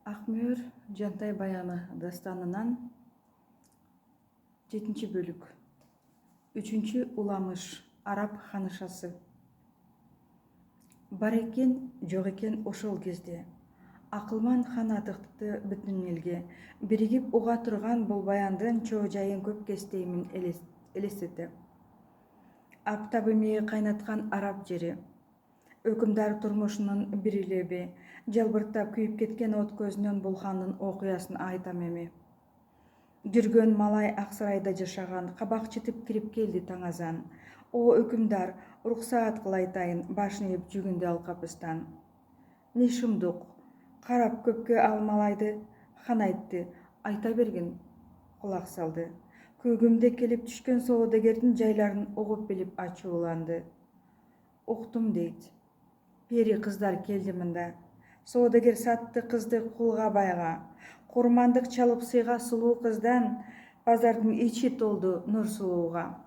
Акмөр Жантай баяны дастанынан 7 бөлүк. 3 уламыш Араб ханышасы. Бар экен, жок экен ошол кезде. Акылман хан атыкты бүтүн элге биригип уга турган бул баяндын чоо жайын көп кестеймин элестете. Аптабы мээ кайнаткан араб жери. Өкүмдар турмушунун бирилеби, жалбырттап күйүп кеткен от көзүнөн бул хандын окуясын айтам эми. Жүргөн малай Аксарайда жашаган, кабак чытып кирип келди таң азан. О өкүмдар, уруксаат кыл айтайын, башын ийип жүгүндү ал капыстан. Не шумдук, карап көпкө ал малайды, хан айтты, айта бергин, кулак салды. Көгүмдө келип түшкөн соодагердин жайларын угуп билип ачууланды. Уктум дейт. Пери кыздар келди мында. Соодагер сатты кызды кулга байга. Курмандык чалып сыйга сулуу кыздан базардын ичи толду нур сулууга.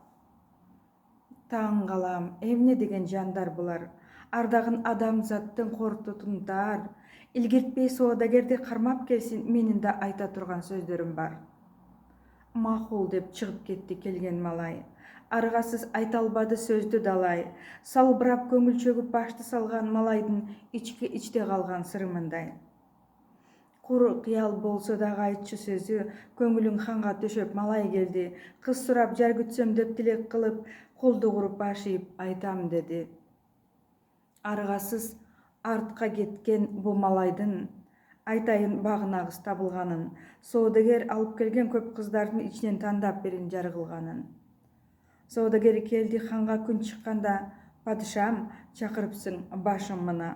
Таң калам, эмне деген жандар булар? Ардагын адамзаттын кортутун таар. Илгиртпей соодагерди кармап келсин, менин да айта турган сөздөрүм бар. Макул деп чыгып кетти келген малай. Аргасыз айта албады сөздү далай. Салбырап көңүл чөгүп башты салган малайдын ичте калган сыры мындай. Кур кыял болсо дагы айтчу сөзү, көңүлүң ханга төшөп малай келди. Кыз сурап жар күтсөм деп тилек кылып, колду куруп баш ийип айтам деди. Аргасыз артка кеткен бу малайдын айтайын багынагыс табылганын, соодагер алып келген көп кыздардын ичинен тандап бирин жар кылганын. Соодагер келди ханга күн чыкканда, падышам чакырыпсың башым мына.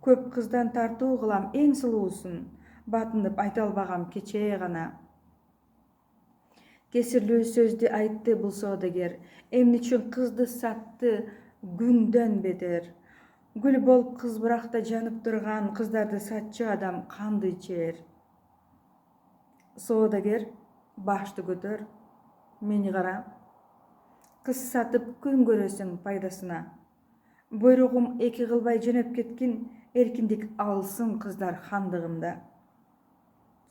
Көп кыздан тартуу кылам эң сулуусун, батынып айта албагам кечээ гана. Кесирлүү сөздү айтты бул соодагер, эмне үчүн кызды сатты күңдөн бетер. Гүл болуп кыз быракта жанып турган кыздарды сатчу адам канды ичер. Соодагер башты көтөр, мени кара. Кыз сатып күн көрөсүң пайдасына. Буйругум эки кылбай жөнөп кеткин, эркиндик алсын кыздар хандыгымда.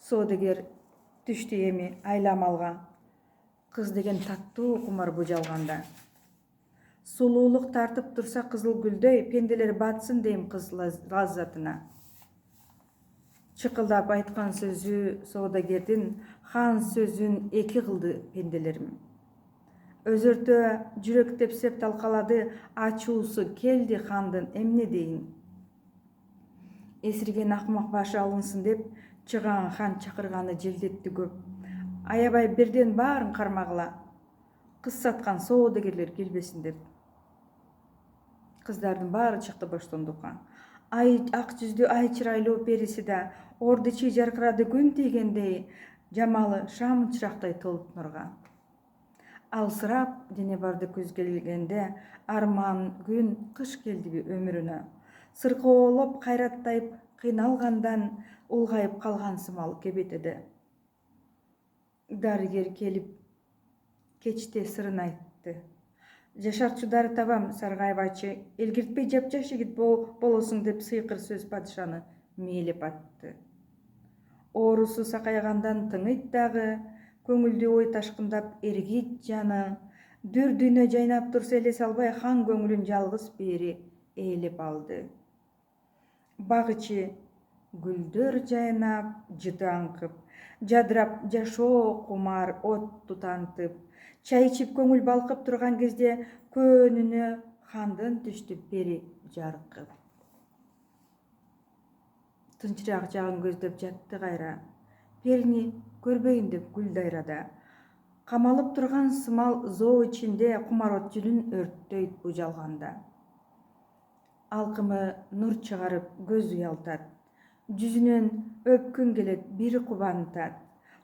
Соодагер түштү эми айламалга. Кыз деген таттуу кумар бу жалганда. Сулуулук тартып турса кызыл гүлдөй, пенделер батсын дейм кыз лаззатына. Чыкылдап айткан сөзү соодагердин, хан сөзүн эки кылды пенделерим. Өзөртө жүрөк тепсеп талкалады, ачуусу келди хандын эмне дейин. Эсирген акмак башы алынсын деп, чыгаан хан чакырганы желдетти көп. Аябай бирден баарын кармагыла, кыз саткан соодагерлер келбесин деп. Кыздардын баары чыкты боштондукка. Ак жүздүү ай чырайлуу периси да, орду ичи жаркырады күн тийгендей, жамалы шам чырактай толуп нурга. Алсырап дене барды күз келгенде, арман күн кыш келдиби өмүрүнө. Сыркоолоп кайраттайып кыйналгандан, улгайып калган сымал кебетеде. Дарыгер келип кечте сырын айтты. Жашарчудар табам саргайбачы, илгиртпей жапжаш жигит болосуң деп сыйкыр сөз падышаны мээлеп атты. Оорусу сакайгандан тыңыйт дагы, көңүлдүү ой ташкындап эргийт жаны. Дүр дүйнө жайнап турса элесе албай, хан көңүлүн жалгыз пери ээлеп алды. Бак ичи гүлдөр жайнап, жыты аңкып, жадырап жашоо кумар от тутантып, чай ичип көңүл балкып турган кезде, көнүнө хандын түштү пери жаркып. Тынчыраак жагын көздөп жатты кайра, перини көрбөйүн деп гүл дайрада. Камалып турган сымал зоо ичинде, кумар от жүнүн өрттөйт бу жалганда. Алкымы нур чыгарып көз уялтат, жүзүнөн өпкүң келет бир кубантат.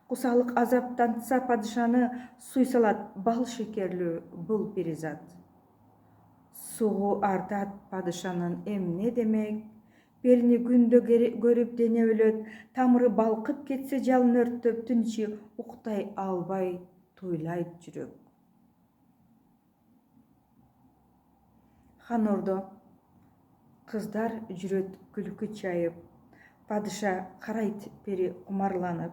Кусалык азап тантса падышаны, суйсалат бал шекерлүү бул перизат. Сугу артат падышанын эмне демек, перини күндө көрүп дене өлөт, тамыры балкып кетсе жалын өрттөп, түн ичи уктай албай туйлайт жүрөк. Хан ордо кыздар жүрөт күлкү чайып, Падыша карайт пери кумарланып.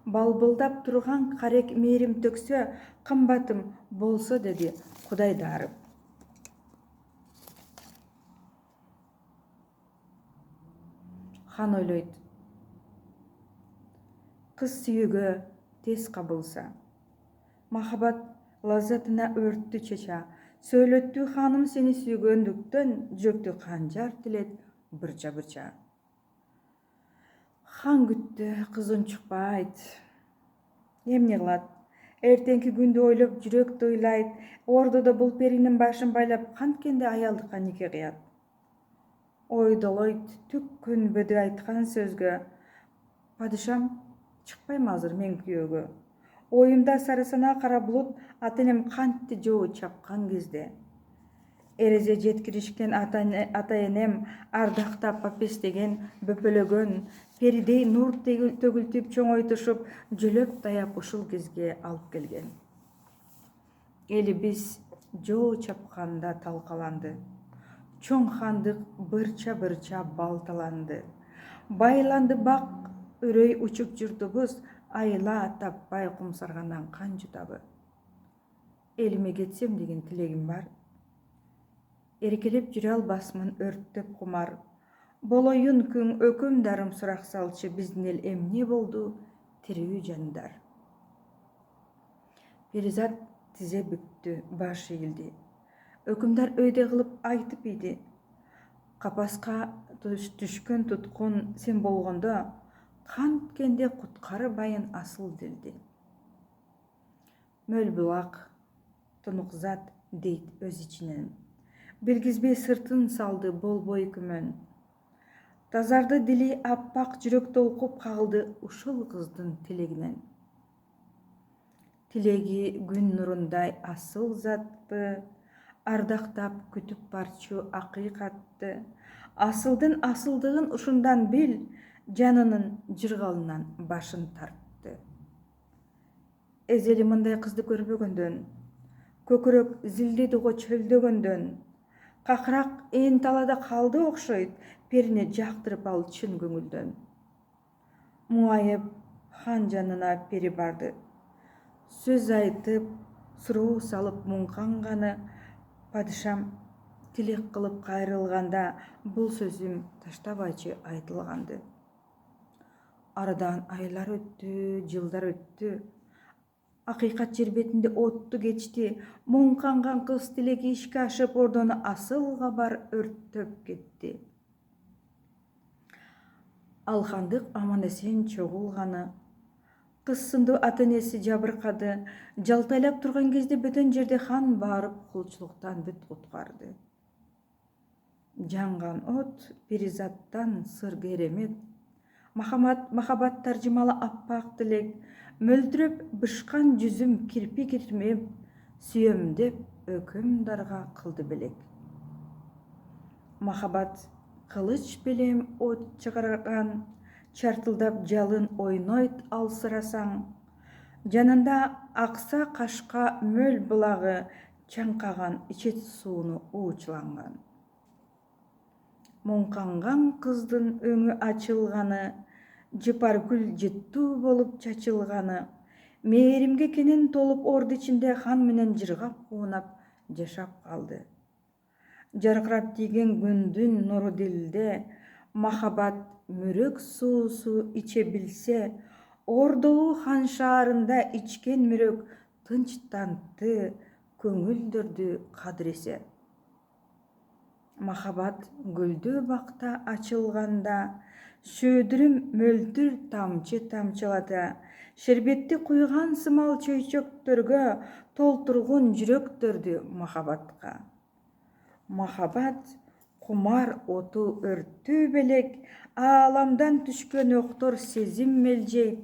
Балбылдап турган карек мээрим төксө, кымбатым болсо деди Кудай дарып. Хан ойлойт. Кыз сүйүүгө тез кабылса. Махабат лаззатына өрттү чеча. Сөйлөттү ханым сени сүйгөндүктөн, жүрөктү канжар тилет бырча-бырча. Хан күттү, кыз унчукпайт. Эмне кылат? Эртеңки күндү ойлоп жүрөк тыйлайт. Ордодо бул перинин башын байлап, канткенде аялдыкка нике кыят. Ойдолойт, түк көнбөдү айткан сөзгө. Падышам, чыкпайм азыр мен күйөөгө. Оюмда сарысана кара булут ата-энем кантти жоо чапкан кезде. Эрезе жеткиришкен ата-энем ардактап папестеген, бөпөлөгөн, перидей нур төгүлтүп чоңойтушуп, жөлөп даяп ушул кезге алып келген. Элибиз жоо чапканда талкаланды. Чоң хандык бырча-бырча балталанды. Байланды бак үрөй учуп журтубуз, айла таппай кумсаргандан кан жутабы. Элиме кетсем деген тилегим бар. Эркелеп жүрө албасмын өрттөп кумар. Болоюн күң өкүм дарым сурак салчы, биздин эл эмне болду, тирүү жандар. Перизат тизе бүктү, баш ийилди. Өкүмдар өйдө кылып айтып иди. Капаска түшкөн туткун сен болгондо, канткенде куткарбайын асыл дилди. Мөл булак, тунукзат дейт өз ичинен. Билгизбей сыртын салды болбой күмөн. Тазарды дили аппак, жүрөк толкуп калды ушул кыздын тилегинен. Тилеги күн нурундай асыл затпы, ардактап күтүп барчу акыйкатты. Асылдын асылдыгын ушундан бил, жанынын жыргалынан башын тартты. Эзели мындай кызды көрбөгөндөн, көкүрөк зилдеди го чөлдөгөндөн, какырак эн талада калды окшойт, перине жактырып ал чын көңүлдөн. Муайып хан жанына пери барды. Сөз айтып, суроо салып муңканганы, падышам тилек кылып кайрылганда, бул сөзүм таштабайчы айтылганды. Арадан айлар өттү, жылдар өттү. Акыйкат жер бетинде отту кечти. Муңканган кыз тилеги ишке ашып, ордону асыл кабар өрттөп кетти. Ал хандык аман эсен чогулганы. Кыз сындуу ата-энеси жабыркады. Жалтайлап турган кезде бөтөн жерде хан барып кулчулуктан бүт куткарды. Жанган от перизаттан сыр керемет. Махаббат таржымалы аппак тилек. Мөлдүрөп бышкан жүзүм кирпи кирмеп, сүйөм деп өкүм дарга кылды белек. Махаббат кылыч белем от чыгарган, чартылдап жалын ойнойт алсырасаң. Жанында акса кашка мөл булагы, чаңкаган ичет сууну уучуланган. Муңканган кыздын өңү ачылганы, жыпар гүл жыттуу болуп чачылганы, мээримге кенен толуп орду ичинде хан менен жыргап куунап жашап калды. Жаркырап тийген күндүн нуру дилде, махаббат мүрөк суусу иче билсе, ордолуу хан шаарында ичкен мүрөк тынчтантты, көңүлдөрдү кадыресе. Махаббат гүлдүү бакта ачылганда, шөөдүрүм мөлдүр тамчы тамчылата, шербетти куйган сымал чөйчөктөргө толтургун жүрөктөрдү махаббатка. Махаббат кумар оту өрттүү белек, ааламдан түшкөн октор сезим мелжейт.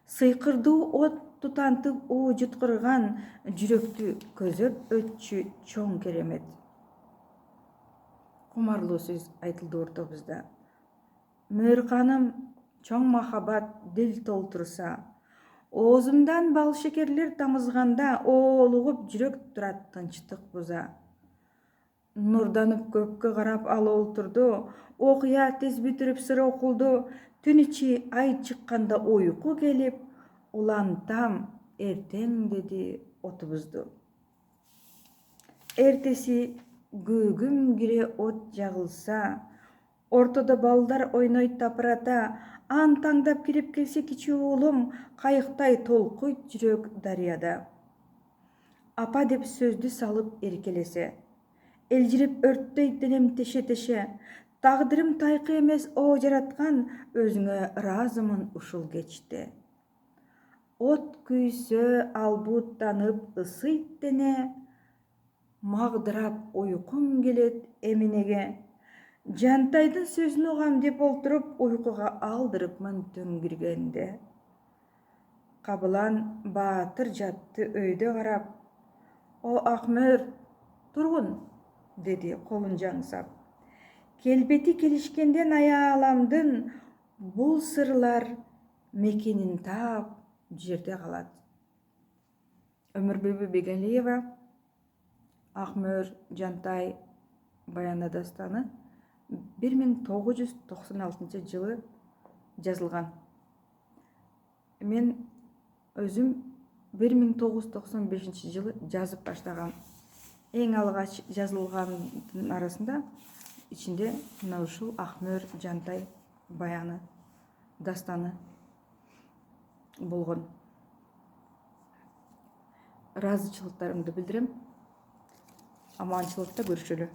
Сыйкырдуу от тутантып уу жуткурган, жүрөктү көзөп өтчү чоң керемет. Кумарлуу сөз айтылды ортобузда. Мөрканым чоң махаббат дил толтурса, оозумдан бал шекерлер тамызганда, оолугуп жүрөк турат тынчтык буза. нурданып көккө карап ал олтурду. Окуя тез бүтүрүп сыра окулду. Түн ичи ай чыкканда уйку келип, улантам эртең деди отубузду. Эртеси көгүм кире от жагылса, ортодо балдар ойнойт тапырата, ан таңдап кирип келсе кичүү уулум, кайыктай толкуйт жүрөк дарыяда. Апа деп сөздү салып эркелесе, элжирип өрттөйт денем теше-теше, тагдырым тайкы эмес, о жараткан, өзүңө ыраазымын ушул кечте. От күйсө албуттанып ысыйт дене, магдырап уйкум келет эминеге. Жантайдын сөзүн угам деп олтуруп, уйкуга алдырыпмын түн киргенде. Кабылан Баатыр жатты өйдө карап. О Акмөр, тургун, деди колун жаңсап. Келбети келишкенден аяаламдын бул сырлар мекенин таап жерде калат. Өмүрбүбү Бегалиева, Акмөр Жантай баяны дастаны 1996 жылы жазылган. Мен өзүм 1995 жылы жазып баштагам. Эң алгач жазылгандын арасында ичинде мына ушул Акмөр Жантай баяны дастаны болгон. Ыраазычылыктарымды билдирем. Аманчылыкта көрүшөлү.